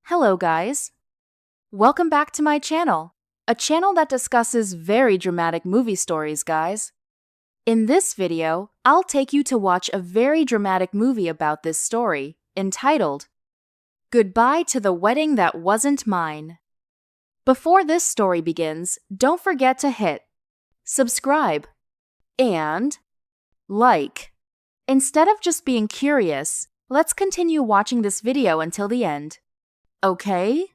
Hello guys! Welcome back to my channel, a channel that discusses very dramatic movie stories, guys. In this video, I'll take you to watch a very dramatic movie about this story, entitled Goodbye to the Wedding That Wasn't Mine. Before this story begins, don't forget to hit subscribe and like. Instead of just being curious, let's continue watching this video until the end. Okay?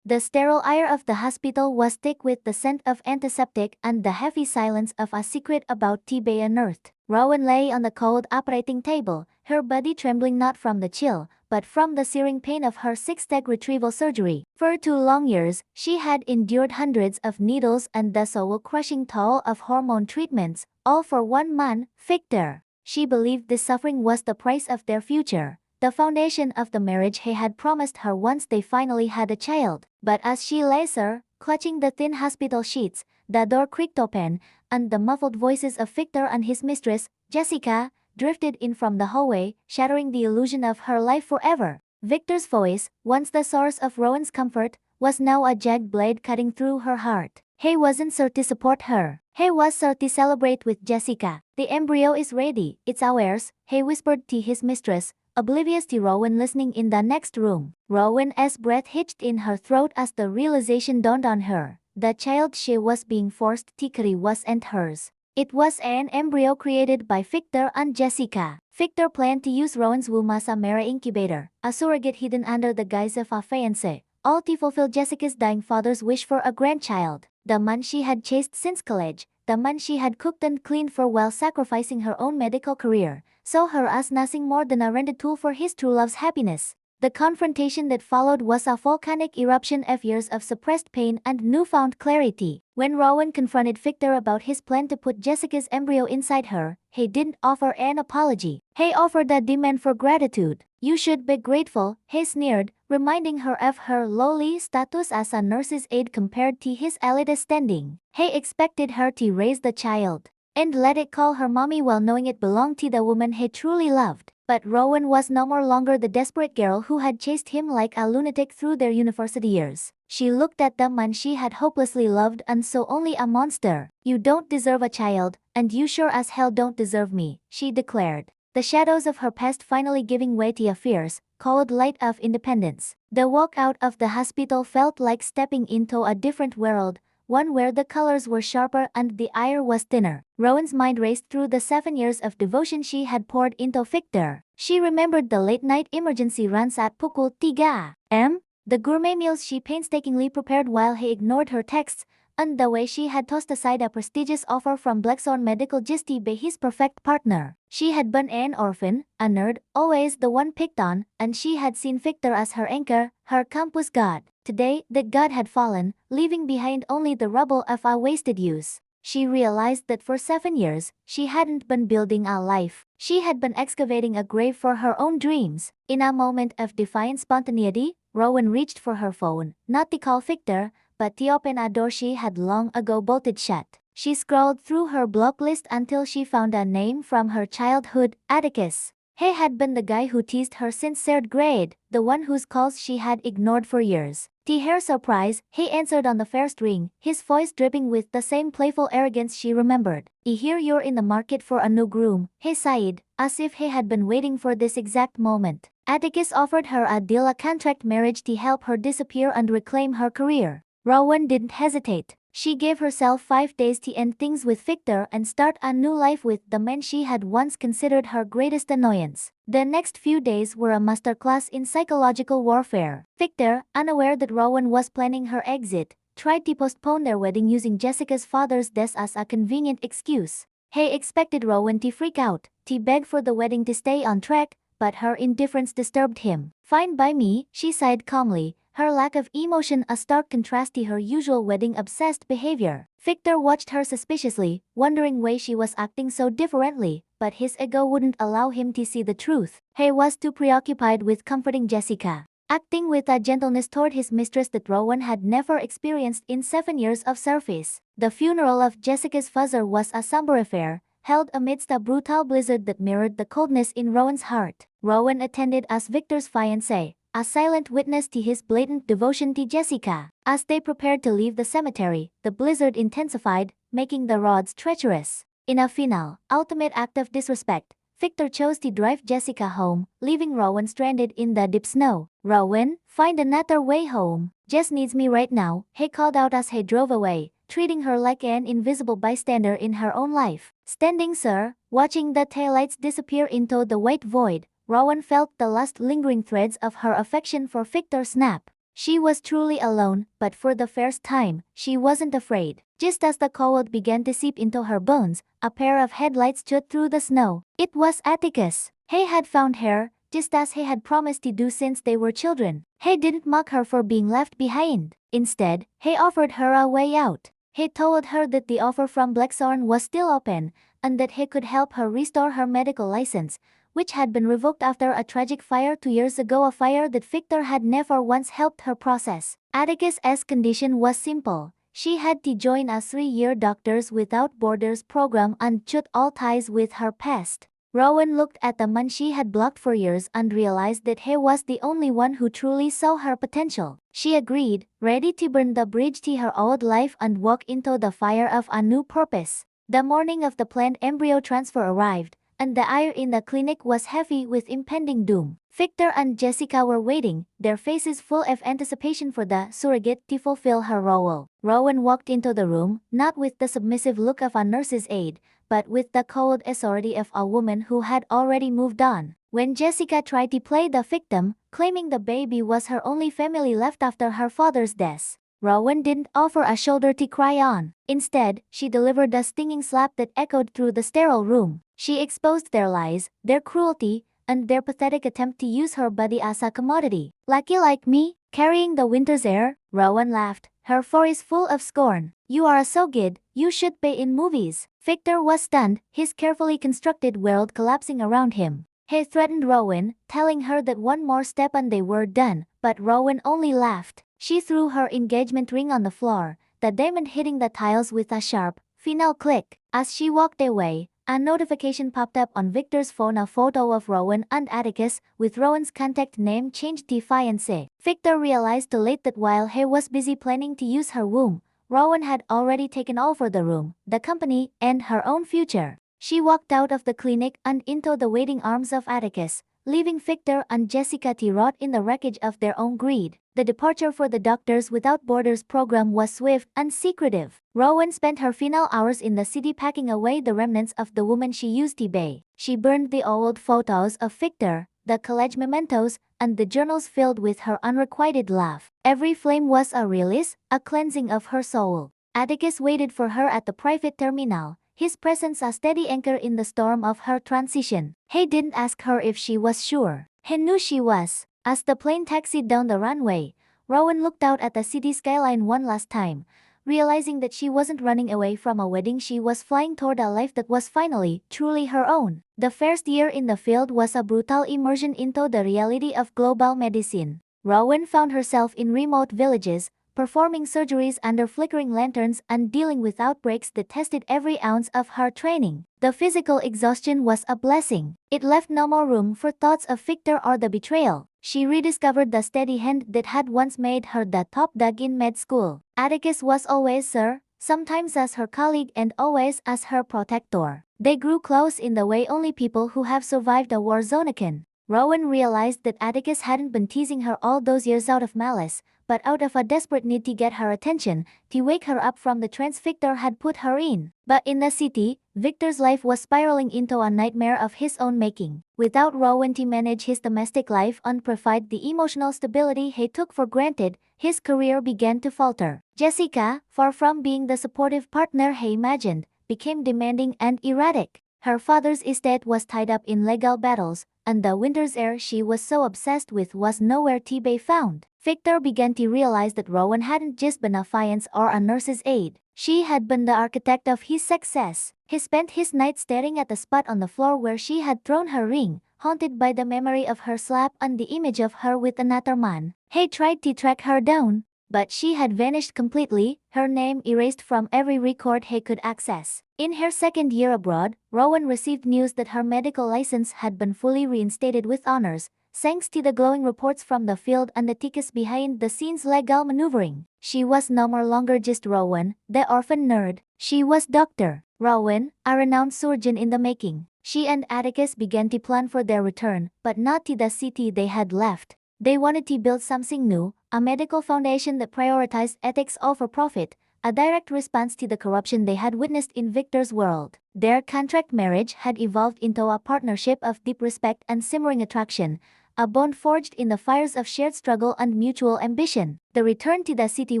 The sterile air of the hospital was thick with the scent of antiseptic and the heavy silence of a secret about TB unearthed. Rowan lay on the cold operating table, her body trembling not from the chill, but from the searing pain of her six-leg retrieval surgery. For 2 long years, she had endured hundreds of needles and the soul-crushing toll of hormone treatments, all for one man, Victor. She believed this suffering was the price of their future, the foundation of the marriage he had promised her once they finally had a child. But as she lay there, clutching the thin hospital sheets, the door creaked open, and the muffled voices of Victor and his mistress, Jessica, drifted in from the hallway, shattering the illusion of her life forever. Victor's voice, once the source of Rowan's comfort, was now a jagged blade cutting through her heart. He wasn't there to support her. He was there to celebrate with Jessica. The embryo is ready, it's ours, he whispered to his mistress, oblivious to Rowan listening in the next room. Rowan's breath hitched in her throat as the realization dawned on her. The child she was being forced to carry wasn't hers. It was an embryo created by Victor and Jessica. Victor planned to use Rowan's womb as a mere incubator, a surrogate hidden under the guise of a fiancé, all to fulfill Jessica's dying father's wish for a grandchild. The man she had chased since college, the man she had cooked and cleaned for while sacrificing her own medical career, saw her as nothing more than a rented tool for his true love's happiness. The confrontation that followed was a volcanic eruption of years of suppressed pain and newfound clarity. When Rowan confronted Victor about his plan to put Jessica's embryo inside her, he didn't offer an apology. He offered a demand for gratitude. "You should be grateful," he sneered, reminding her of her lowly status as a nurse's aide compared to his elite standing. He expected her to raise the child and let it call her mommy while knowing it belonged to the woman he truly loved. But Rowan was no more longer the desperate girl who had chased him like a lunatic through their university years. She looked at the man she had hopelessly loved and saw only a monster. "You don't deserve a child, and you sure as hell don't deserve me," she declared. The shadows of her past finally giving way to a fierce, cold light of independence. The walk out of the hospital felt like stepping into a different world, one where the colors were sharper and the air was thinner. Rowan's mind raced through the 7 years of devotion she had poured into Victor. She remembered the late-night emergency runs at Pukul 3 a.m., the gourmet meals she painstakingly prepared while he ignored her texts, and the way she had tossed aside a prestigious offer from Blackthorn Medical just to be his perfect partner. She had been an orphan, a nerd, always the one picked on, and she had seen Victor as her anchor, her campus god. Today, that god had fallen, leaving behind only the rubble of a wasted youth. She realized that for 7 years, she hadn't been building a life. She had been excavating a grave for her own dreams. In a moment of defiant spontaneity, Rowan reached for her phone, not to call Victor, but to open a door she had long ago bolted shut. She scrolled through her block list until she found a name from her childhood, Atticus. He had been the guy who teased her since 3rd grade, the one whose calls she had ignored for years. To her surprise, he answered on the first ring, his voice dripping with the same playful arrogance she remembered. "I hear you're in the market for a new groom," he sighed, as if he had been waiting for this exact moment. Atticus offered her a deal, a contract marriage to help her disappear and reclaim her career. Rowan didn't hesitate. She gave herself 5 days to end things with Victor and start a new life with the man she had once considered her greatest annoyance. The next few days were a masterclass in psychological warfare. Victor, unaware that Rowan was planning her exit, tried to postpone their wedding using Jessica's father's death as a convenient excuse. He expected Rowan to freak out, to beg for the wedding to stay on track, but her indifference disturbed him. "Fine by me," she sighed calmly, her lack of emotion a stark contrast to her usual wedding-obsessed behavior. Victor watched her suspiciously, wondering why she was acting so differently, but his ego wouldn't allow him to see the truth. He was too preoccupied with comforting Jessica, acting with a gentleness toward his mistress that Rowan had never experienced in 7 years of service. The funeral of Jessica's father was a somber affair, held amidst a brutal blizzard that mirrored the coldness in Rowan's heart. Rowan attended as Victor's fiancé, a silent witness to his blatant devotion to Jessica. As they prepared to leave the cemetery, the blizzard intensified, making the roads treacherous. In a final, ultimate act of disrespect, Victor chose to drive Jessica home, leaving Rowan stranded in the deep snow. "Rowan, find another way home. Jess needs me right now," he called out as he drove away, treating her like an invisible bystander in her own life. Standing sir, watching the taillights disappear into the white void, Rowan felt the last lingering threads of her affection for Victor snap. She was truly alone, but for the first time, she wasn't afraid. Just as the cold began to seep into her bones, a pair of headlights shot through the snow. It was Atticus. He had found her, just as he had promised to do since they were children. He didn't mock her for being left behind. Instead, he offered her a way out. He told her that the offer from Blackthorn was still open, and that he could help her restore her medical license, which had been revoked after a tragic fire 2 years ago, a fire that Victor had never once helped her process. Atticus's condition was simple. She had to join a 3-year Doctors Without Borders program and cut all ties with her past. Rowan looked at the man she had blocked for years and realized that he was the only one who truly saw her potential. She agreed, ready to burn the bridge to her old life and walk into the fire of a new purpose. The morning of the planned embryo transfer arrived, and the air in the clinic was heavy with impending doom. Victor and Jessica were waiting, their faces full of anticipation for the surrogate to fulfill her role. Rowan walked into the room, not with the submissive look of a nurse's aide, but with the cold authority of a woman who had already moved on. When Jessica tried to play the victim, claiming the baby was her only family left after her father's death, Rowan didn't offer a shoulder to cry on. Instead, she delivered a stinging slap that echoed through the sterile room. She exposed their lies, their cruelty, and their pathetic attempt to use her body as a commodity. "Lucky like me, carrying the winter's air?" Rowan laughed, her voice full of scorn. "You are so good, you should be in movies." Victor was stunned, his carefully constructed world collapsing around him. He threatened Rowan, telling her that one more step and they were done, but Rowan only laughed. She threw her engagement ring on the floor, the diamond hitting the tiles with a sharp, final click. As she walked away, a notification popped up on Victor's phone, a photo of Rowan and Atticus, with Rowan's contact name changed to fiancé. Victor realized too late that while he was busy planning to use her womb, Rowan had already taken over the room, the company, and her own future. She walked out of the clinic and into the waiting arms of Atticus, leaving Victor and Jessica to rot in the wreckage of their own greed. The departure for the Doctors Without Borders program was swift and secretive. Rowan spent her final hours in the city packing away the remnants of the woman she used to be. She burned the old photos of Victor, the college mementos, and the journals filled with her unrequited love. Every flame was a release, a cleansing of her soul. Atticus waited for her at the private terminal, his presence a steady anchor in the storm of her transition. He didn't ask her if she was sure. He knew she was. As the plane taxied down the runway, Rowan looked out at the city skyline one last time, realizing that she wasn't running away from a wedding, she was flying toward a life that was finally, truly her own. The first year in the field was a brutal immersion into the reality of global medicine. Rowan found herself in remote villages, performing surgeries under flickering lanterns and dealing with outbreaks that tested every ounce of her training. The physical exhaustion was a blessing. It left no more room for thoughts of Victor or the betrayal. She rediscovered the steady hand that had once made her the top dog in med school. Atticus was always Sir, sometimes as her colleague and always as her protector. They grew close in the way only people who have survived a war zone can. Rowan realized that Atticus hadn't been teasing her all those years out of malice, but out of a desperate need to get her attention, to wake her up from the trance Victor had put her in. But in the city, Victor's life was spiraling into a nightmare of his own making. Without Rowan to manage his domestic life and provide the emotional stability he took for granted, his career began to falter. Jessica, far from being the supportive partner he imagined, became demanding and erratic. Her father's estate was tied up in legal battles, and the winter's air she was so obsessed with was nowhere to be found. Victor began to realize that Rowan hadn't just been a fiancé or a nurse's aide. She had been the architect of his success. He spent his nights staring at the spot on the floor where she had thrown her ring, haunted by the memory of her slap and the image of her with another man. He tried to track her down, but she had vanished completely, her name erased from every record he could access. In her second year abroad, Rowan received news that her medical license had been fully reinstated with honors, thanks to the glowing reports from the field and the tickets behind-the-scenes legal maneuvering. She was no more longer just Rowan, the orphan nerd. She was Dr. Rowan, a renowned surgeon in the making. She and Atticus began to plan for their return, but not to the city they had left. They wanted to build something new, a medical foundation that prioritized ethics over profit, a direct response to the corruption they had witnessed in Victor's world. Their contract marriage had evolved into a partnership of deep respect and simmering attraction, a bond forged in the fires of shared struggle and mutual ambition. The return to the city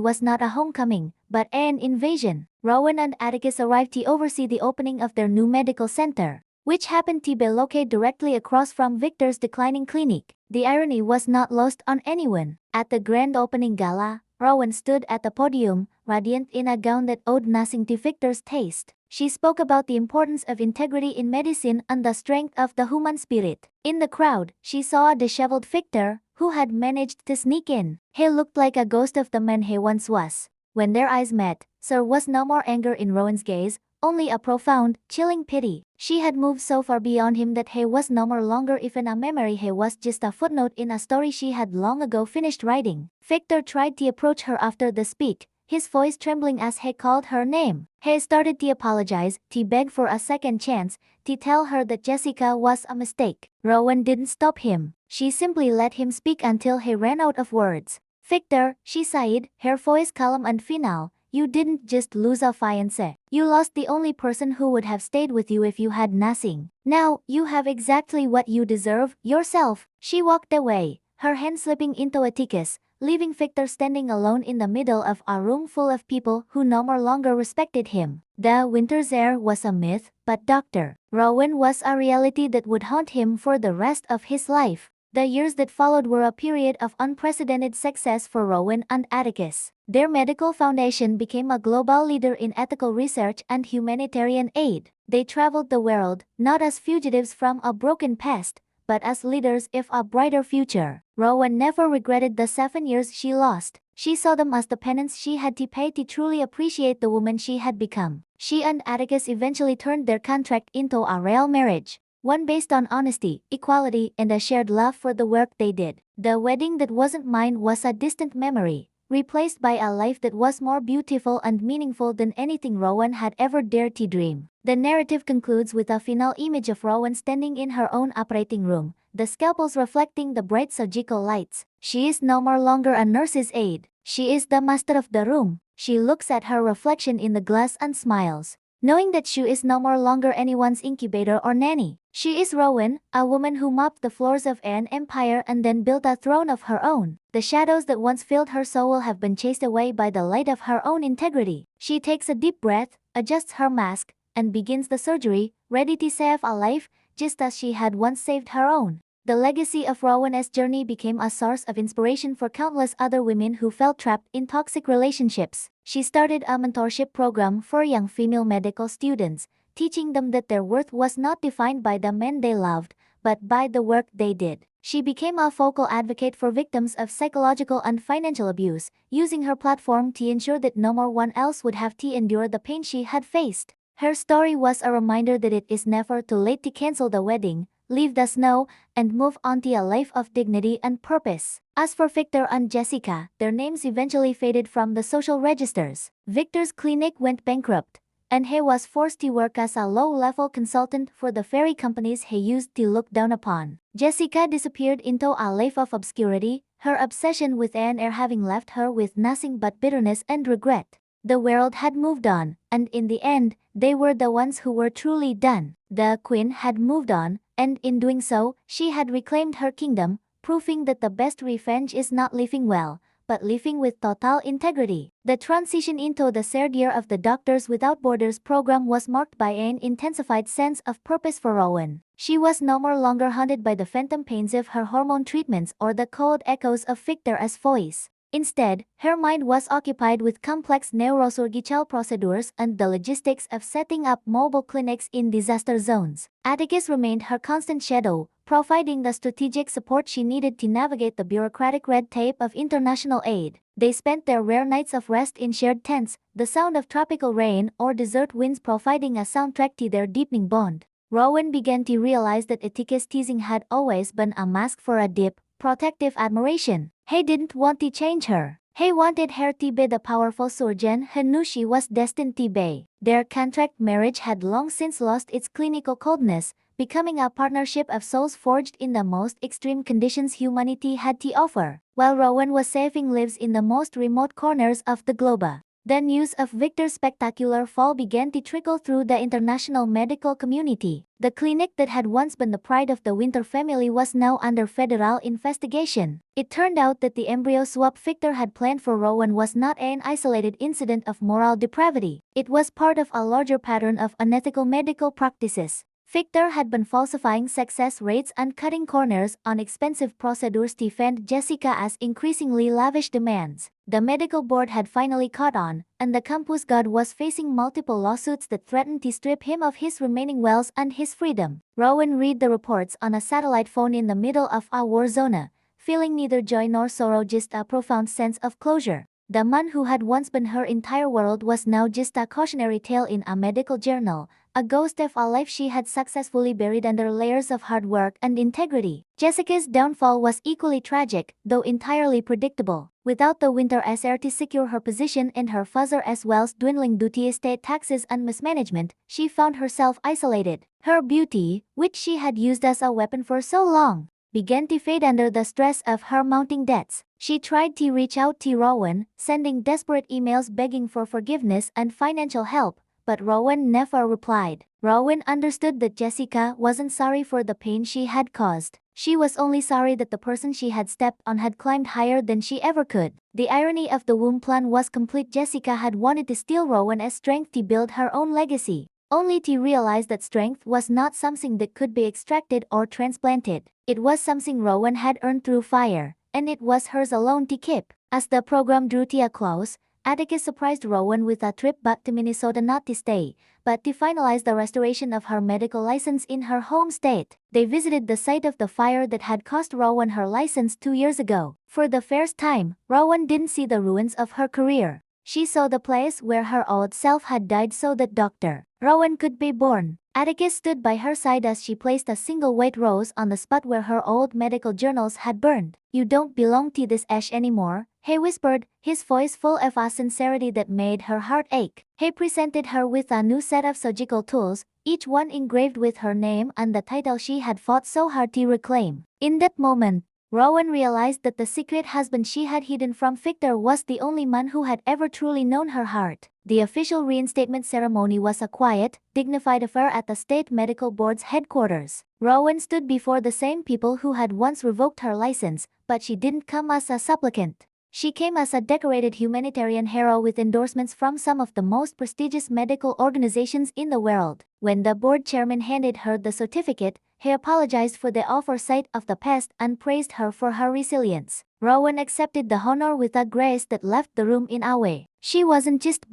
was not a homecoming, but an invasion. Rowan and Atticus arrived to oversee the opening of their new medical center, which happened to be located directly across from Victor's declining clinic. The irony was not lost on anyone. At the grand opening gala, Rowan stood at the podium, radiant in a gown that owed nothing to Victor's taste. She spoke about the importance of integrity in medicine and the strength of the human spirit. In the crowd, she saw a disheveled Victor, who had managed to sneak in. He looked like a ghost of the man he once was. When their eyes met, there was no more anger in Rowan's gaze, only a profound, chilling pity. She had moved so far beyond him that he was no more longer even a memory, he was just a footnote in a story she had long ago finished writing. Victor tried to approach her after the speech, his voice trembling as he called her name. He started to apologize, to beg for a second chance, to tell her that Jessica was a mistake. Rowan didn't stop him. She simply let him speak until he ran out of words. Victor, she sighed, her voice calm and final, you didn't just lose a fiancé. You lost the only person who would have stayed with you if you had nothing. Now, you have exactly what you deserve, yourself. She walked away, her hand slipping into Atticus, leaving Victor standing alone in the middle of a room full of people who no more longer respected him. The winter's air was a myth, but Dr. Rowan was a reality that would haunt him for the rest of his life. The years that followed were a period of unprecedented success for Rowan and Atticus. Their medical foundation became a global leader in ethical research and humanitarian aid. They traveled the world, not as fugitives from a broken past, but as leaders of a brighter future. Rowan never regretted the 7 years she lost. She saw them as the penance she had to pay to truly appreciate the woman she had become. She and Atticus eventually turned their contract into a real marriage, one based on honesty, equality, and a shared love for the work they did. The wedding that wasn't mine was a distant memory, replaced by a life that was more beautiful and meaningful than anything Rowan had ever dared to dream. The narrative concludes with a final image of Rowan standing in her own operating room, the scalpels reflecting the bright surgical lights. She is no more longer a nurse's aide. She is the master of the room. She looks at her reflection in the glass and smiles, knowing that she is no more longer anyone's incubator or nanny. She is Rowan, a woman who mopped the floors of an empire and then built a throne of her own. The shadows that once filled her soul have been chased away by the light of her own integrity. She takes a deep breath, adjusts her mask, and begins the surgery, ready to save a life, just as she had once saved her own. The legacy of Rowan's journey became a source of inspiration for countless other women who felt trapped in toxic relationships. She started a mentorship program for young female medical students, teaching them that their worth was not defined by the men they loved, but by the work they did. She became a vocal advocate for victims of psychological and financial abuse, using her platform to ensure that no more one else would have to endure the pain she had faced. Her story was a reminder that it is never too late to cancel the wedding, leave the snow, and move on to a life of dignity and purpose. As for Victor and Jessica, their names eventually faded from the social registers. Victor's clinic went bankrupt, and he was forced to work as a low-level consultant for the ferry companies he used to look down upon. Jessica disappeared into a life of obscurity, her obsession with Anne Eyre having left her with nothing but bitterness and regret. The world had moved on, and in the end, they were the ones who were truly done. The queen had moved on, and in doing so, she had reclaimed her kingdom, proving that the best revenge is not living well, but living with total integrity. The transition into the third year of the Doctors Without Borders program was marked by an intensified sense of purpose for Rowan. She was no more longer haunted by the phantom pains of her hormone treatments or the cold echoes of Victor's voice. Instead, her mind was occupied with complex neurosurgical procedures and the logistics of setting up mobile clinics in disaster zones. Atticus remained her constant shadow, providing the strategic support she needed to navigate the bureaucratic red tape of international aid. They spent their rare nights of rest in shared tents, the sound of tropical rain or desert winds providing a soundtrack to their deepening bond. Rowan began to realize that Atticus' teasing had always been a mask for a deep, protective admiration. He didn't want to change her. He wanted her to be the powerful surgeon who knew she was destined to be. Their contract marriage had long since lost its clinical coldness, becoming a partnership of souls forged in the most extreme conditions humanity had to offer, while Rowan was saving lives in the most remote corners of the globe. The news of Victor's spectacular fall began to trickle through the international medical community. The clinic that had once been the pride of the Winter family was now under federal investigation. It turned out that the embryo swap Victor had planned for Rowan was not an isolated incident of moral depravity. It was part of a larger pattern of unethical medical practices. Victor had been falsifying success rates and cutting corners on expensive procedures to fend Jessica as increasingly lavish demands. The medical board had finally caught on, and the campus god was facing multiple lawsuits that threatened to strip him of his remaining wealth and his freedom. Rowan read the reports on a satellite phone in the middle of a war zone, feeling neither joy nor sorrow, just a profound sense of closure. The man who had once been her entire world was now just a cautionary tale in a medical journal, a ghost of a life she had successfully buried under layers of hard work and integrity. Jessica's downfall was equally tragic, though entirely predictable. Without the Winter as heir to secure her position and her father's wealth dwindling due to estate taxes and mismanagement, she found herself isolated. Her beauty, which she had used as a weapon for so long, began to fade under the stress of her mounting debts. She tried to reach out to Rowan, sending desperate emails begging for forgiveness and financial help, but Rowan never replied. Rowan understood that Jessica wasn't sorry for the pain she had caused. She was only sorry that the person she had stepped on had climbed higher than she ever could. The irony of the womb plan was complete. Jessica had wanted to steal Rowan's strength to build her own legacy, only to realize that strength was not something that could be extracted or transplanted. It was something Rowan had earned through fire, and it was hers alone to keep. As the program drew to a close, Atticus surprised Rowan with a trip back to Minnesota, not to stay, but to finalize the restoration of her medical license in her home state. They visited the site of the fire that had cost Rowan her license 2 years ago. For the first time, Rowan didn't see the ruins of her career. She saw the place where her old self had died so that Dr. Rowan could be born. Atticus stood by her side as she placed a single white rose on the spot where her old medical journals had burned. "You don't belong to this ash anymore," he whispered, his voice full of a sincerity that made her heart ache. He presented her with a new set of surgical tools, each one engraved with her name and the title she had fought so hard to reclaim. In that moment, Rowan realized that the secret husband she had hidden from Victor was the only man who had ever truly known her heart. The official reinstatement ceremony was a quiet, dignified affair at the state medical board's headquarters. Rowan stood before the same people who had once revoked her license, but she didn't come as a supplicant. She came as a decorated humanitarian hero with endorsements from some of the most prestigious medical organizations in the world. When the board chairman handed her the certificate, he apologized for the oversight of the past and praised her for her resilience. Rowan accepted the honor with a grace that left the room in awe. She wasn't just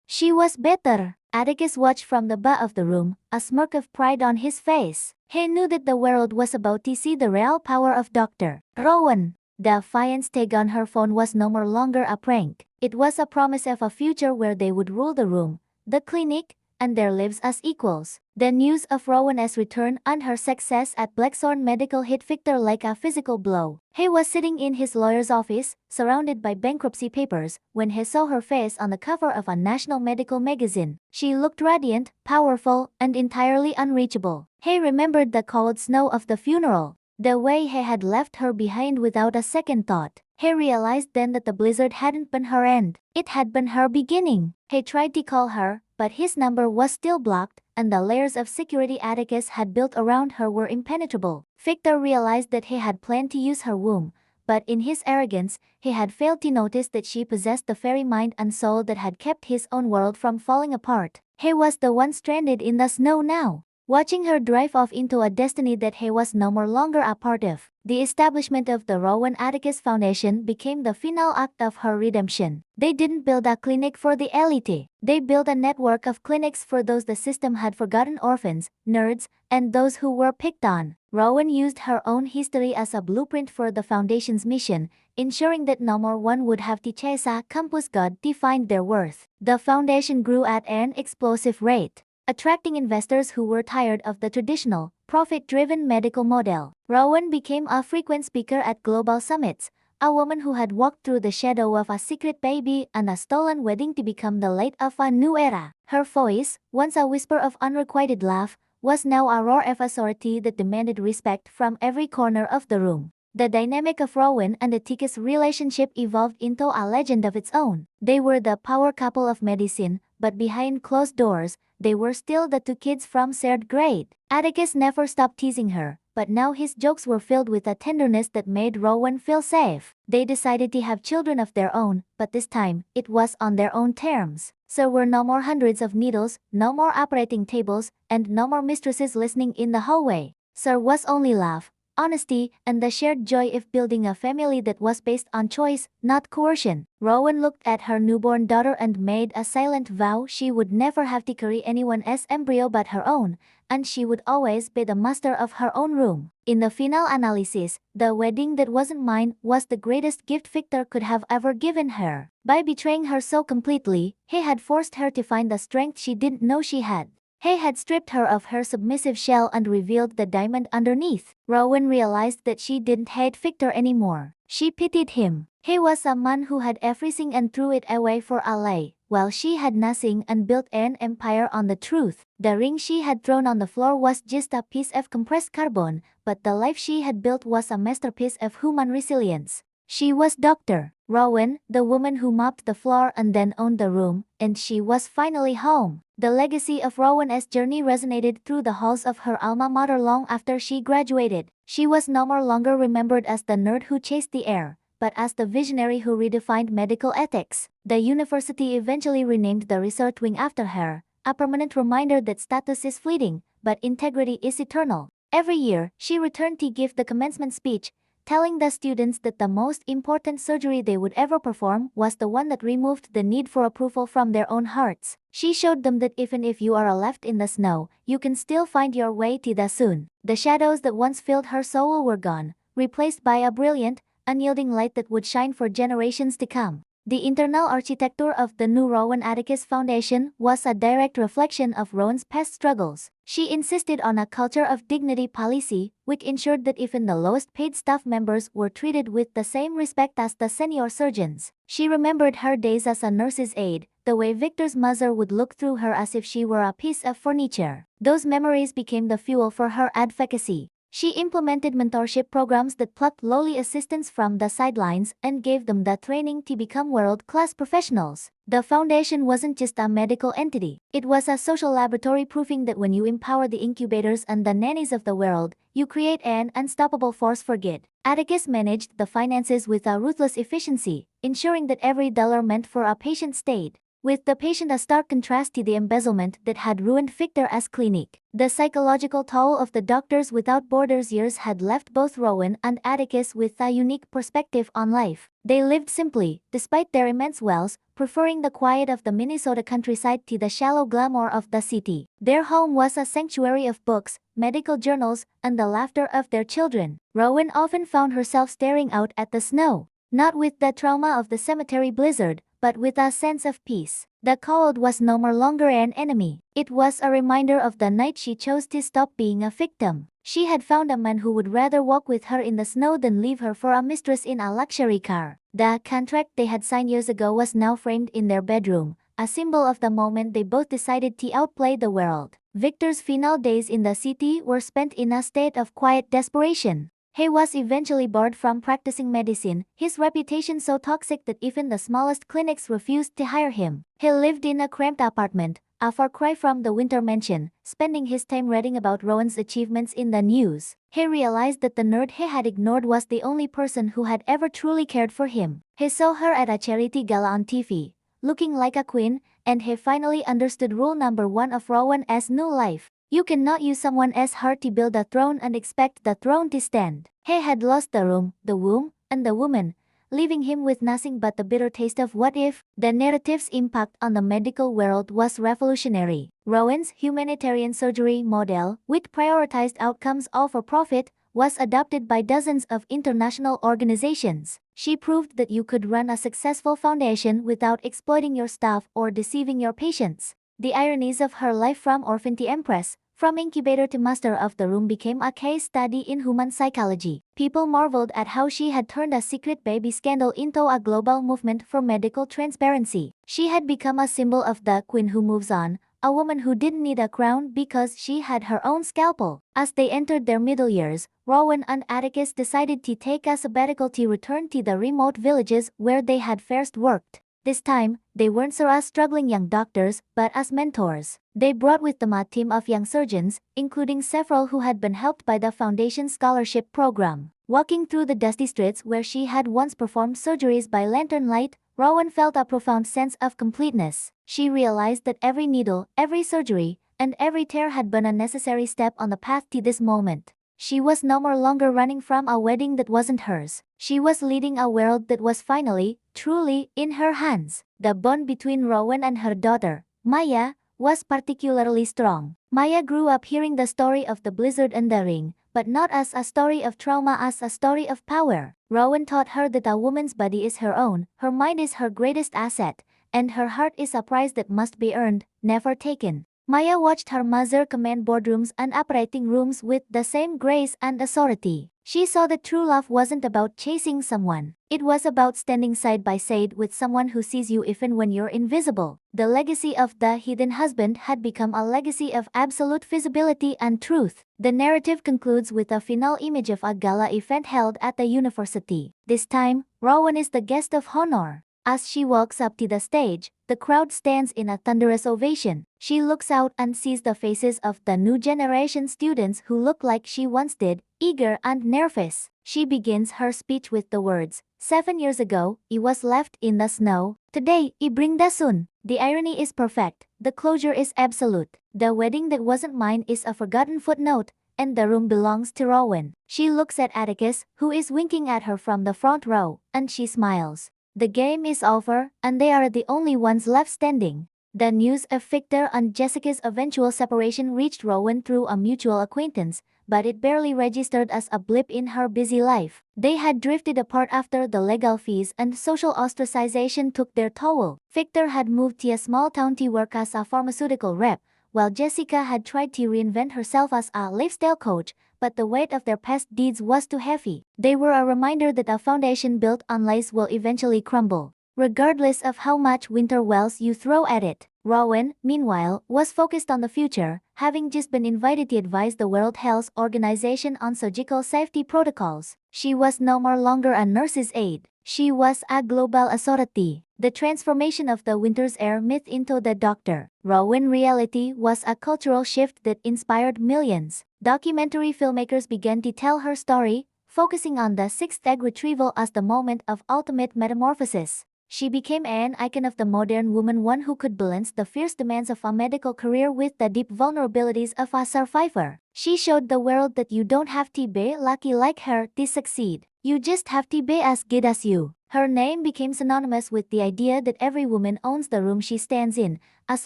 she was better. Atticus watched from the back of the room, a smirk of pride on his face. He knew that the world was about to see the real power of Dr. Rowan. The affiance tag on her phone was no more longer a prank. It was a promise of a future where they would rule the room, the clinic, and their lives as equals. The news of Rowan's return and her success at Blackthorn Medical hit Victor like a physical blow. He was sitting in his lawyer's office, surrounded by bankruptcy papers, when he saw her face on the cover of a national medical magazine. She looked radiant, powerful, and entirely unreachable. He remembered the cold snow of the funeral, the way he had left her behind without a second thought. He realized then that the blizzard hadn't been her end. It had been her beginning. He tried to call her, but his number was still blocked, and the layers of security Atticus had built around her were impenetrable. Victor realized that he had planned to use her womb, but in his arrogance, he had failed to notice that she possessed the very mind and soul that had kept his own world from falling apart. He was the one stranded in the snow now, watching her drive off into a destiny that he was no more longer a part of. The establishment of the Rowan Atticus Foundation became the final act of her redemption. They didn't build a clinic for the elite. They built a network of clinics for those the system had forgotten: orphans, nerds, and those who were picked on. Rowan used her own history as a blueprint for the Foundation's mission, ensuring that no more one would have to chase a campus god to find their worth. The Foundation grew at an explosive rate, attracting investors who were tired of the traditional, profit-driven medical model. Rowan became a frequent speaker at global summits, a woman who had walked through the shadow of a secret baby and a stolen wedding to become the light of a new era. Her voice, once a whisper of unrequited love, was now a roar of authority that demanded respect from every corner of the room. The dynamic of Rowan and Atticus' relationship evolved into a legend of its own. They were the power couple of medicine, but behind closed doors, they were still the two kids from third grade. Atticus never stopped teasing her, but now his jokes were filled with a tenderness that made Rowan feel safe. They decided to have children of their own, but this time, it was on their own terms. So were no more hundreds of needles, no more operating tables, and no more mistresses listening in the hallway. There was only love, honesty, and the shared joy of building a family that was based on choice, not coercion. Rowan looked at her newborn daughter and made a silent vow she would never have to carry anyone else's embryo but her own, and she would always be the master of her own room. In the final analysis, the wedding that wasn't mine was the greatest gift Victor could have ever given her. By betraying her so completely, he had forced her to find the strength she didn't know she had. He had stripped her of her submissive shell and revealed the diamond underneath. Rowan realized that she didn't hate Victor anymore. She pitied him. He was a man who had everything and threw it away for a lie, while she had nothing and built an empire on the truth. The ring she had thrown on the floor was just a piece of compressed carbon, but the life she had built was a masterpiece of human resilience. She was Dr. Rowan, the woman who mopped the floor and then owned the room, and she was finally home. The legacy of Rowan's journey resonated through the halls of her alma mater long after she graduated. She was no more longer remembered as the nerd who chased the air, but as the visionary who redefined medical ethics. The university eventually renamed the research wing after her, a permanent reminder that status is fleeting, but integrity is eternal. Every year, she returned to give the commencement speech, telling the students that the most important surgery they would ever perform was the one that removed the need for approval from their own hearts. She showed them that even if you are left in the snow, you can still find your way to the sun. The shadows that once filled her soul were gone, replaced by a brilliant, unyielding light that would shine for generations to come. The internal architecture of the new Rowan Atticus Foundation was a direct reflection of Rowan's past struggles. She insisted on a culture of dignity policy, which ensured that even the lowest paid staff members were treated with the same respect as the senior surgeons. She remembered her days as a nurse's aide, the way Victor's mother would look through her as if she were a piece of furniture. Those memories became the fuel for her advocacy. She implemented mentorship programs that plucked lowly assistants from the sidelines and gave them the training to become world-class professionals. The foundation wasn't just a medical entity. It was a social laboratory, proving that when you empower the incubators and the nannies of the world, you create an unstoppable force for good. Atticus managed the finances with a ruthless efficiency, ensuring that every dollar meant for a patient stayed with the patient, a stark contrast to the embezzlement that had ruined Victor's clinic. The psychological toll of the Doctors Without Borders years had left both Rowan and Atticus with a unique perspective on life. They lived simply, despite their immense wealth, preferring the quiet of the Minnesota countryside to the shallow glamour of the city. Their home was a sanctuary of books, medical journals, and the laughter of their children. Rowan often found herself staring out at the snow, not with the trauma of the cemetery blizzard, but with a sense of peace. The cold was no more longer an enemy. It was a reminder of the night she chose to stop being a victim. She had found a man who would rather walk with her in the snow than leave her for a mistress in a luxury car. The contract they had signed years ago was now framed in their bedroom, a symbol of the moment they both decided to outplay the world. Victor's final days in the city were spent in a state of quiet desperation. He was eventually barred from practicing medicine, his reputation so toxic that even the smallest clinics refused to hire him. He lived in a cramped apartment, a far cry from the winter mansion, spending his time reading about Rowan's achievements in the news. He realized that the nerd he had ignored was the only person who had ever truly cared for him. He saw her at a charity gala on TV, looking like a queen, and he finally understood rule number one of Rowan's new life: You cannot use someone else's heart to build a throne and expect the throne to stand. He had lost the room, the womb, and the woman, leaving him with nothing but the bitter taste of what if. The narrative's impact on the medical world was revolutionary. Rowan's humanitarian surgery model, which prioritized outcomes over profit, was adopted by dozens of international organizations. She proved that you could run a successful foundation without exploiting your staff or deceiving your patients. The ironies of her life from orphan to empress, from incubator to master of the room became a case study in human psychology. People marveled at how she had turned a secret baby scandal into a global movement for medical transparency. She had become a symbol of the queen who moves on, a woman who didn't need a crown because she had her own scalpel. As they entered their middle years, Rowan and Atticus decided to take a sabbatical to return to the remote villages where they had first worked. This time, they weren't so as struggling young doctors, but as mentors. They brought with them a team of young surgeons, including several who had been helped by the Foundation Scholarship Program. Walking through the dusty streets where she had once performed surgeries by lantern light, Rowan felt a profound sense of completeness. She realized that every needle, every surgery, and every tear had been a necessary step on the path to this moment. She was no more longer running from a wedding that wasn't hers. She was leading a world that was finally, truly, in her hands. The bond between Rowan and her daughter, Maya, was particularly strong. Maya grew up hearing the story of the blizzard and the ring, but not as a story of trauma, as a story of power. Rowan taught her that a woman's body is her own, her mind is her greatest asset, and her heart is a prize that must be earned, never taken. Maya watched her mother command boardrooms and operating rooms with the same grace and authority. She saw that true love wasn't about chasing someone. It was about standing side by side with someone who sees you even when you're invisible. The legacy of the hidden husband had become a legacy of absolute visibility and truth. The narrative concludes with a final image of a gala event held at the university. This time, Rowan is the guest of honor. As she walks up to the stage, the crowd stands in a thunderous ovation. She looks out and sees the faces of the new generation students who look like she once did, eager and nervous. She begins her speech with the words, "7 years ago, I was left in the snow. Today, I bring the sun." The irony is perfect. The closure is absolute. The wedding that wasn't mine is a forgotten footnote, and the room belongs to Rowan. She looks at Atticus, who is winking at her from the front row, and she smiles. The game is over, and they are the only ones left standing. The news of Victor and Jessica's eventual separation reached Rowan through a mutual acquaintance, but it barely registered as a blip in her busy life. They had drifted apart after the legal fees and social ostracization took their toll. Victor had moved to a small town to work as a pharmaceutical rep, while Jessica had tried to reinvent herself as a lifestyle coach, but the weight of their past deeds was too heavy. They were a reminder that a foundation built on lies will eventually crumble, regardless of how much winter wells you throw at it. Rowan, meanwhile, was focused on the future, having just been invited to advise the World Health Organization on surgical safety protocols. She was no more longer a nurse's aide. She was a global authority. The transformation of the winter's air myth into the Doctor Rowan reality was a cultural shift that inspired millions. Documentary filmmakers began to tell her story, focusing on the sixth egg retrieval as the moment of ultimate metamorphosis. She became an icon of the modern woman, one who could balance the fierce demands of a medical career with the deep vulnerabilities of a survivor. She showed the world that you don't have to be lucky like her to succeed. You just have to be as good as you. Her name became synonymous with the idea that every woman owns the room she stands in, as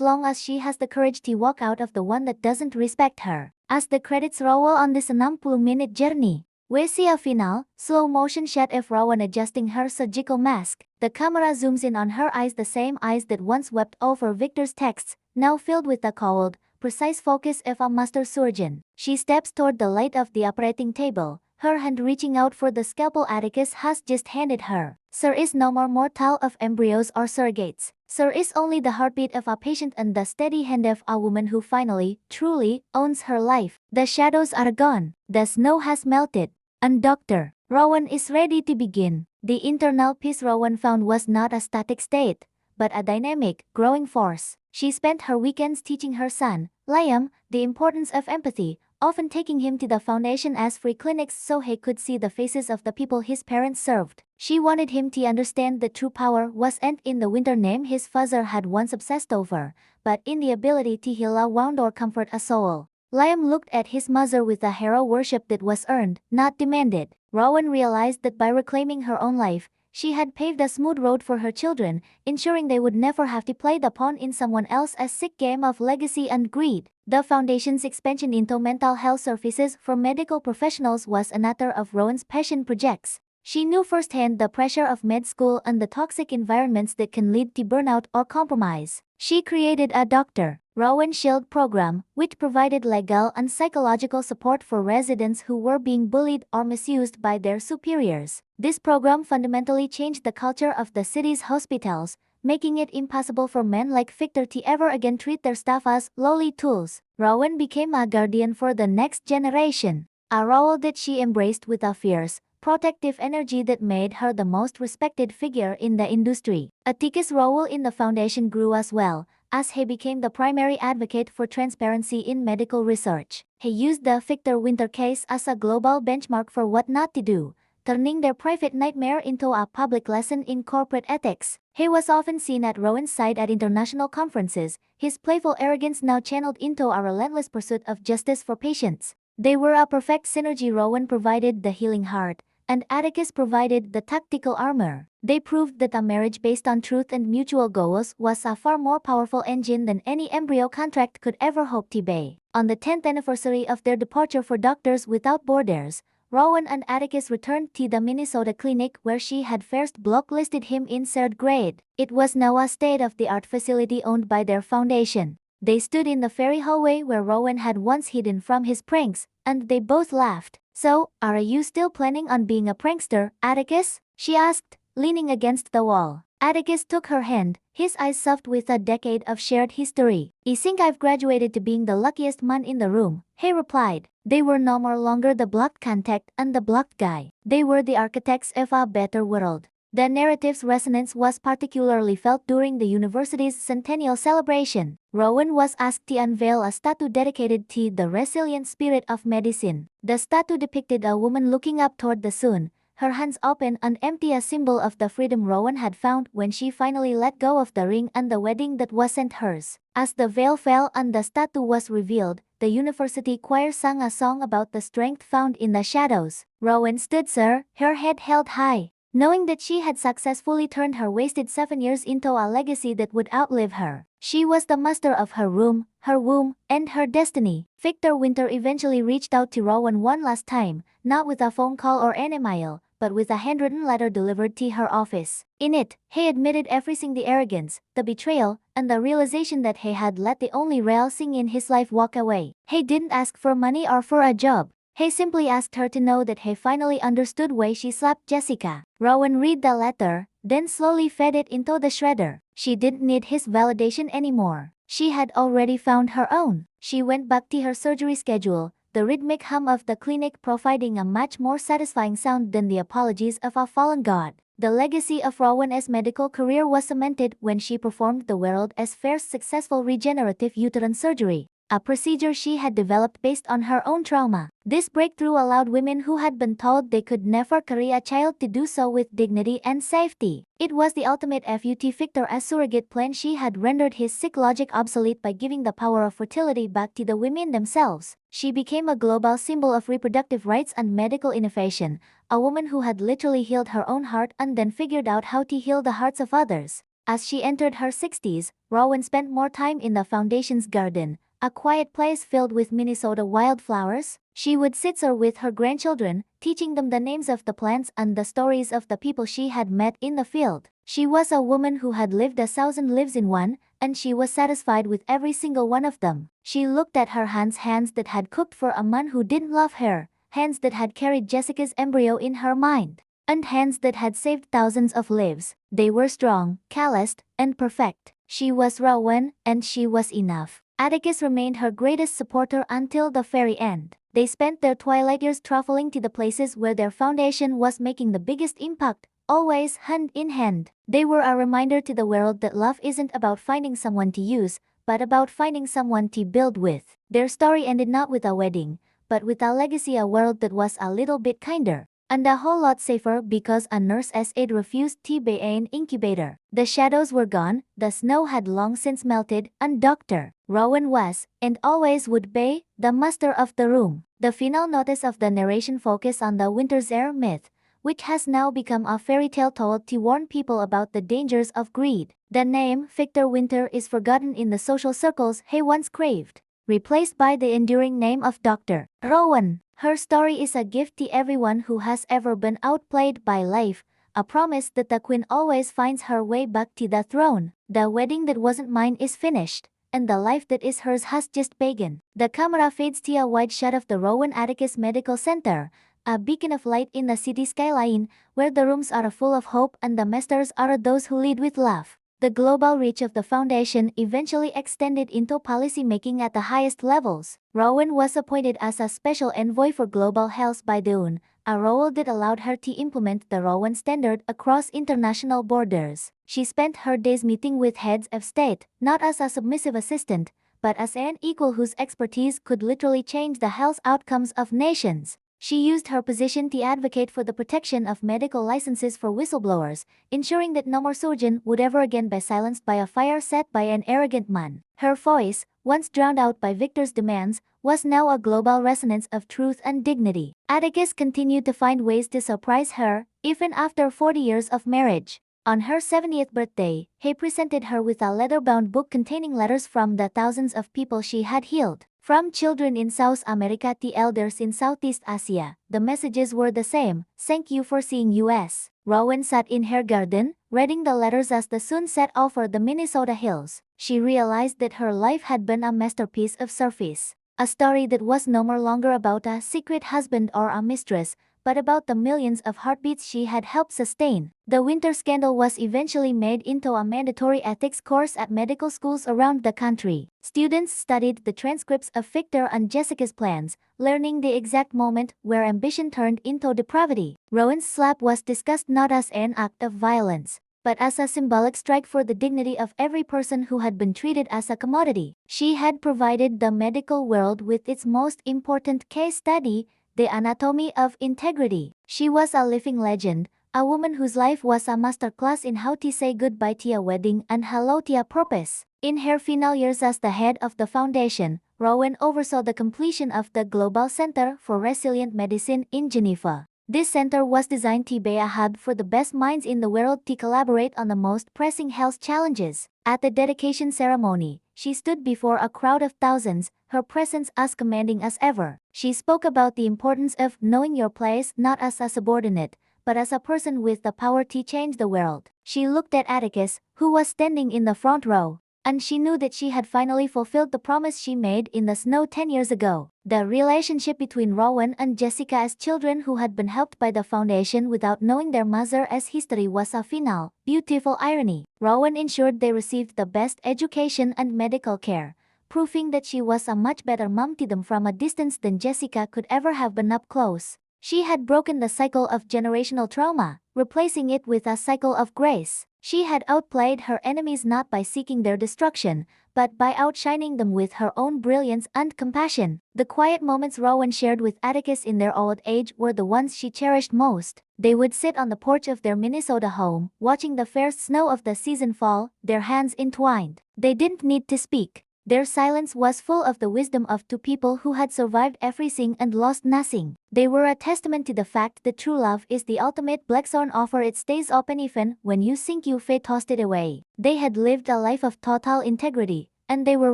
long as she has the courage to walk out of the one that doesn't respect her. As the credits roll on this 60-minute journey, we see a final, slow-motion shot of Rowan adjusting her surgical mask. The camera zooms in on her eyes, the same eyes that once wept over Victor's texts, now filled with the cold, precise focus of a master surgeon. She steps toward the light of the operating table, her hand reaching out for the scalpel Atticus has just handed her. There is no more mortal of embryos or surrogates. There is only the heartbeat of a patient and the steady hand of a woman who finally, truly, owns her life. The shadows are gone. The snow has melted. And Dr. Rowan is ready to begin. The internal peace Rowan found was not a static state, but a dynamic, growing force. She spent her weekends teaching her son, Liam, the importance of empathy, often taking him to the foundation as free clinics so he could see the faces of the people his parents served. She wanted him to understand that true power wasn't in the winter name his father had once obsessed over, but in the ability to heal a wound or comfort a soul. Liam looked at his mother with a hero worship that was earned, not demanded. Rowan realized that by reclaiming her own life, she had paved a smooth road for her children, ensuring they would never have to play the pawn in someone else's sick game of legacy and greed. The Foundation's expansion into mental health services for medical professionals was another of Rowan's passion projects. She knew firsthand the pressure of med school and the toxic environments that can lead to burnout or compromise. She created a Dr. Rowan Shield program, which provided legal and psychological support for residents who were being bullied or misused by their superiors. This program fundamentally changed the culture of the city's hospitals, making it impossible for men like Victor to ever again treat their staff as lowly tools. Rowan became a guardian for the next generation, a role that she embraced with a fierce, protective energy that made her the most respected figure in the industry. Atticus' role in the Foundation grew as well, as he became the primary advocate for transparency in medical research. He used the Victor Winter case as a global benchmark for what not to do, turning their private nightmare into a public lesson in corporate ethics. He was often seen at Rowan's side at international conferences, his playful arrogance now channeled into a relentless pursuit of justice for patients. They were a perfect synergy. Rowan provided the healing heart, and Atticus provided the tactical armor. They proved that a marriage based on truth and mutual goals was a far more powerful engine than any embryo contract could ever hope to be. On the 10th anniversary of their departure for Doctors Without Borders, Rowan and Atticus returned to the Minnesota clinic where she had first blacklisted him in third grade. It was now a state-of-the-art facility owned by their foundation. They stood in the fairy hallway where Rowan had once hidden from his pranks, and they both laughed. "So, are you still planning on being a prankster, Atticus?" she asked, leaning against the wall. Atticus took her hand, his eyes soft with a decade of shared history. "I think I've graduated to being the luckiest man in the room," he replied. They were no more longer the blocked contact and the blocked guy. They were the architects of a better world. The narrative's resonance was particularly felt during the university's centennial celebration. Rowan was asked to unveil a statue dedicated to the resilient spirit of medicine. The statue depicted a woman looking up toward the sun, her hands open and empty, a symbol of the freedom Rowan had found when she finally let go of the ring and the wedding that wasn't hers. As the veil fell and the statue was revealed, the university choir sang a song about the strength found in the shadows. Rowan stood there, her head held high, knowing that she had successfully turned her wasted 7 years into a legacy that would outlive her. She was the master of her room, her womb, and her destiny. Victor Winter eventually reached out to Rowan one last time, not with a phone call or an email, but with a handwritten letter delivered to her office. In it, he admitted everything: the arrogance, the betrayal, and the realization that he had let the only real thing in his life walk away. He didn't ask for money or for a job. He simply asked her to know that he finally understood why she slapped Jessica. Rowan read the letter, then slowly fed it into the shredder. She didn't need his validation anymore. She had already found her own. She went back to her surgery schedule, the rhythmic hum of the clinic providing a much more satisfying sound than the apologies of a fallen god. The legacy of Rowan's medical career was cemented when she performed the world's first successful regenerative uterine surgery, a procedure she had developed based on her own trauma. This breakthrough allowed women who had been told they could never carry a child to do so with dignity and safety. It was the ultimate FUT. Victor, as surrogate plan, she had rendered his sick logic obsolete by giving the power of fertility back to the women themselves. She became a global symbol of reproductive rights and medical innovation, a woman who had literally healed her own heart and then figured out how to heal the hearts of others. As she entered her 60s, Rowan spent more time in the Foundation's garden, a quiet place filled with Minnesota wildflowers. She would sit there with her grandchildren, teaching them the names of the plants and the stories of the people she had met in the field. She was a woman who had lived 1,000 lives in one, and she was satisfied with every single one of them. She looked at her hands that had cooked for a man who didn't love her, hands that had carried Jessica's embryo in her mind, and hands that had saved thousands of lives. They were strong, calloused, and perfect. She was Rowan, and she was enough. Atticus remained her greatest supporter until the very end. They spent their twilight years traveling to the places where their foundation was making the biggest impact, always hand in hand. They were a reminder to the world that love isn't about finding someone to use, but about finding someone to build with. Their story ended not with a wedding, but with a legacy, a world that was a little bit kinder. And a whole lot safer because a nurse's aide refused to be an incubator. The shadows were gone, the snow had long since melted, and Dr. Rowan was, and always would be, the master of the room. The final notice of the narration focused on the winter's air myth, which has now become a fairy tale told to warn people about the dangers of greed. The name Victor Winter is forgotten in the social circles he once craved, replaced by the enduring name of Dr. Rowan. Her story is a gift to everyone who has ever been outplayed by life, a promise that the queen always finds her way back to the throne. The wedding that wasn't mine is finished, and the life that is hers has just begun. The camera fades to a wide shot of the Rowan Atticus Medical Center, a beacon of light in the city skyline, where the rooms are full of hope and the masters are those who lead with love. The global reach of the foundation eventually extended into policy-making at the highest levels. Rowan was appointed as a special envoy for global health by Dawn, a role that allowed her to implement the Rowan standard across international borders. She spent her days meeting with heads of state, not as a submissive assistant, but as an equal whose expertise could literally change the health outcomes of nations. She used her position to advocate for the protection of medical licenses for whistleblowers, ensuring that no more surgeon would ever again be silenced by a fire set by an arrogant man. Her voice, once drowned out by Victor's demands, was now a global resonance of truth and dignity. Atticus continued to find ways to surprise her, even after 40 years of marriage. On her 70th birthday, he presented her with a leather-bound book containing letters from the thousands of people she had healed. From children in South America to elders in Southeast Asia, the messages were the same: "Thank you for seeing us." Rowan sat in her garden, reading the letters as the sun set over the Minnesota hills. She realized that her life had been a masterpiece of service. A story that was no more longer about a secret husband or a mistress, but about the millions of heartbeats she had helped sustain. The winter scandal was eventually made into a mandatory ethics course at medical schools around the country. Students studied the transcripts of Victor and Jessica's plans, learning the exact moment where ambition turned into depravity. Rowan's slap was discussed not as an act of violence, but as a symbolic strike for the dignity of every person who had been treated as a commodity. She had provided the medical world with its most important case study, the anatomy of integrity. She was a living legend, a woman whose life was a masterclass in how to say goodbye to a wedding and hello to a purpose. In her final years as the head of the foundation, Rowan oversaw the completion of the Global Center for Resilient Medicine in Geneva. This center was designed to be a hub for the best minds in the world to collaborate on the most pressing health challenges. At the dedication ceremony, she stood before a crowd of thousands, her presence as commanding as ever. She spoke about the importance of knowing your place not as a subordinate, but as a person with the power to change the world. She looked at Atticus, who was standing in the front row, and she knew that she had finally fulfilled the promise she made in the snow 10 years ago. The relationship between Rowan and Jessica as children who had been helped by the foundation without knowing their mother as history was a final, beautiful irony. Rowan ensured they received the best education and medical care, proving that she was a much better mom to them from a distance than Jessica could ever have been up close. She had broken the cycle of generational trauma, replacing it with a cycle of grace. She had outplayed her enemies not by seeking their destruction, but by outshining them with her own brilliance and compassion. The quiet moments Rowan shared with Atticus in their old age were the ones she cherished most. They would sit on the porch of their Minnesota home, watching the first snow of the season fall, their hands entwined. They didn't need to speak. Their silence was full of the wisdom of two people who had survived everything and lost nothing. They were a testament to the fact that true love is the ultimate blackthorn offer. It stays open even when you think you've tossed it away. They had lived a life of total integrity, and they were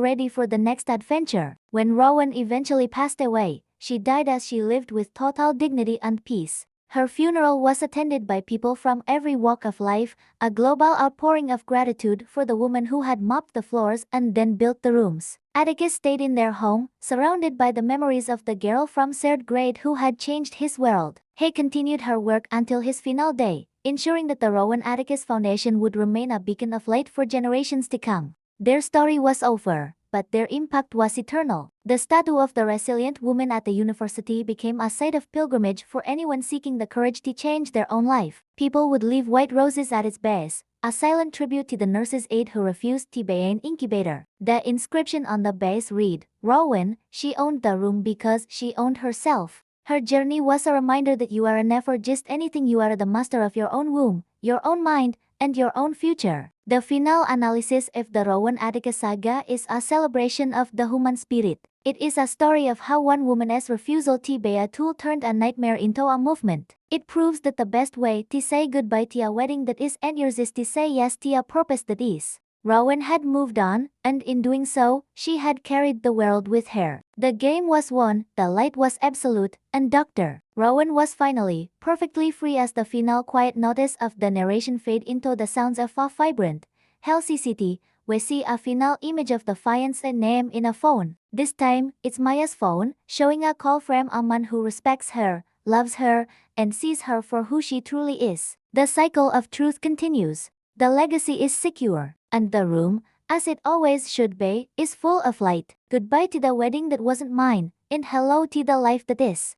ready for the next adventure. When Rowan eventually passed away, she died as she lived with total dignity and peace. Her funeral was attended by people from every walk of life, a global outpouring of gratitude for the woman who had mopped the floors and then built the rooms. Atticus stayed in their home, surrounded by the memories of the girl from third grade who had changed his world. He continued her work until his final day, ensuring that the Rowan Atticus Foundation would remain a beacon of light for generations to come. Their story was over, but their impact was eternal. The statue of the resilient woman at the university became a site of pilgrimage for anyone seeking the courage to change their own life. People would leave white roses at its base, a silent tribute to the nurse's aide who refused to be an incubator. The inscription on the base read, "Rowan, she owned the room because she owned herself." Her journey was a reminder that you are never just anything, you are the master of your own womb, your own mind, and your own future. The final analysis of the Rowan Attica saga is a celebration of the human spirit. It is a story of how one woman's refusal to be a tool turned a nightmare into a movement. It proves that the best way to say goodbye to a wedding that is and yours is to say yes to a purpose that is. Rowan had moved on, and in doing so, she had carried the world with her. The game was won, the light was absolute, and Dr. Rowan was finally perfectly free as the final quiet notice of the narration fade into the sounds of a vibrant, healthy city. We see a final image of the fiancé name in a phone. This time, it's Maya's phone, showing a call from a man who respects her, loves her, and sees her for who she truly is. The cycle of truth continues. The legacy is secure, and the room, as it always should be, is full of light. Goodbye to the wedding that wasn't mine, and hello to the life that is.